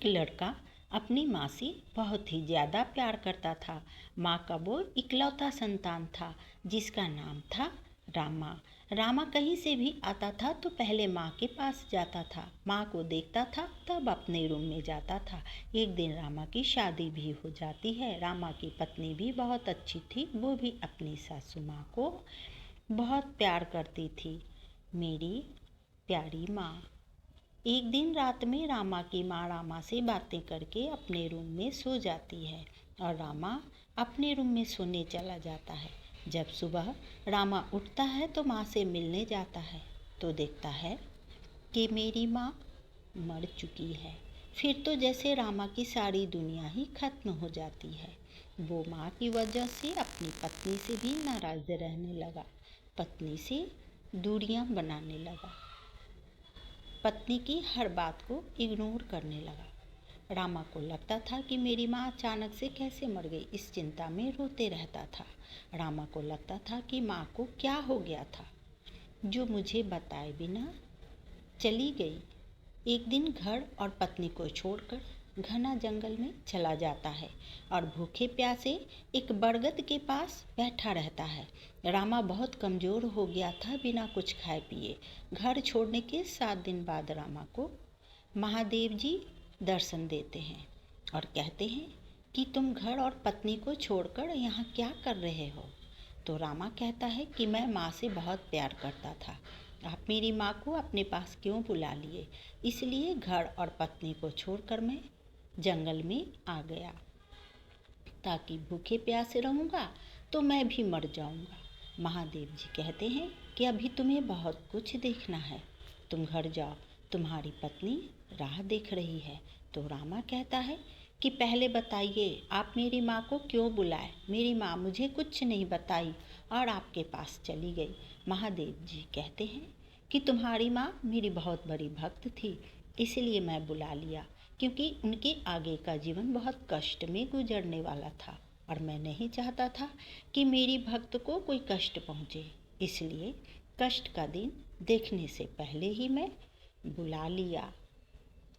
लड़का अपनी माँ से बहुत ही ज़्यादा प्यार करता था। माँ का वो इकलौता संतान था जिसका नाम था रामा। रामा कहीं से भी आता था तो पहले माँ के पास जाता था, माँ को देखता था तब अपने रूम में जाता था। एक दिन रामा की शादी भी हो जाती है। रामा की पत्नी भी बहुत अच्छी थी, वो भी अपनी सासू माँ को बहुत प्यार करती थी। मेरी प्यारी माँ। एक दिन रात में रामा की माँ रामा से बातें करके अपने रूम में सो जाती है और रामा अपने रूम में सोने चला जाता है। जब सुबह रामा उठता है तो माँ से मिलने जाता है तो देखता है कि मेरी माँ मर चुकी है। फिर तो जैसे रामा की सारी दुनिया ही खत्म हो जाती है। वो माँ की वजह से अपनी पत्नी से भी नाराज़ रहने लगा, पत्नी से दूरियां बनाने लगा, पत्नी की हर बात को इग्नोर करने लगा। रामा को लगता था कि मेरी माँ अचानक से कैसे मर गई, इस चिंता में रोते रहता था। रामा को लगता था कि माँ को क्या हो गया था जो मुझे बताए बिना चली गई। एक दिन घर और पत्नी को छोड़कर घना जंगल में चला जाता है और भूखे प्यासे एक बरगद के पास बैठा रहता है। रामा बहुत कमज़ोर हो गया था बिना कुछ खाए पिए। घर छोड़ने के 7 दिन बाद रामा को महादेव जी दर्शन देते हैं और कहते हैं कि तुम घर और पत्नी को छोड़कर यहाँ क्या कर रहे हो। तो रामा कहता है कि मैं माँ से बहुत प्यार करता था, आप मेरी माँ को अपने पास क्यों बुला लिए, इसलिए घर और पत्नी को छोड़कर मैं जंगल में आ गया, ताकि भूखे प्यासे रहूँगा तो मैं भी मर जाऊँगा। महादेव जी कहते हैं कि अभी तुम्हें बहुत कुछ देखना है, तुम घर जाओ, तुम्हारी पत्नी राह देख रही है। तो रामा कहता है कि पहले बताइए आप मेरी माँ को क्यों बुलाए, मेरी माँ मुझे कुछ नहीं बताई और आपके पास चली गई। महादेव जी कहते हैं कि तुम्हारी माँ मेरी बहुत बड़ी भक्त थी, इसलिए मैं बुला लिया, क्योंकि उनके आगे का जीवन बहुत कष्ट में गुजरने वाला था और मैं नहीं चाहता था कि मेरी भक्त को कोई कष्ट पहुँचे, इसलिए कष्ट का दिन देखने से पहले ही मैं बुला लिया।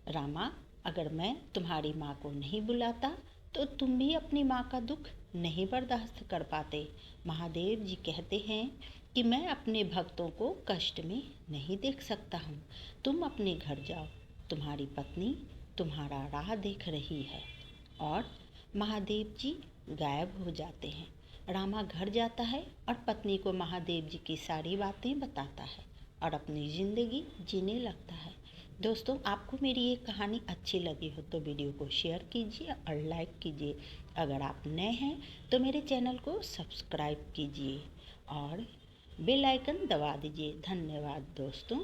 रामा, अगर मैं तुम्हारी माँ को नहीं बुलाता तो तुम भी अपनी माँ का दुख नहीं बर्दाश्त कर पाते। महादेव जी कहते हैं कि मैं अपने भक्तों को कष्ट में नहीं देख सकता हूँ। तुम अपने घर जाओ, तुम्हारी पत्नी तुम्हारा राह देख रही है। और महादेव जी गायब हो जाते हैं। रामा घर जाता है और पत्नी को महादेव जी की सारी बातें बताता है और अपनी ज़िंदगी जीने लगता है। दोस्तों, आपको मेरी ये कहानी अच्छी लगी हो तो वीडियो को शेयर कीजिए और लाइक कीजिए। अगर आप नए हैं तो मेरे चैनल को सब्सक्राइब कीजिए और बेल आइकन दबा दीजिए। धन्यवाद दोस्तों।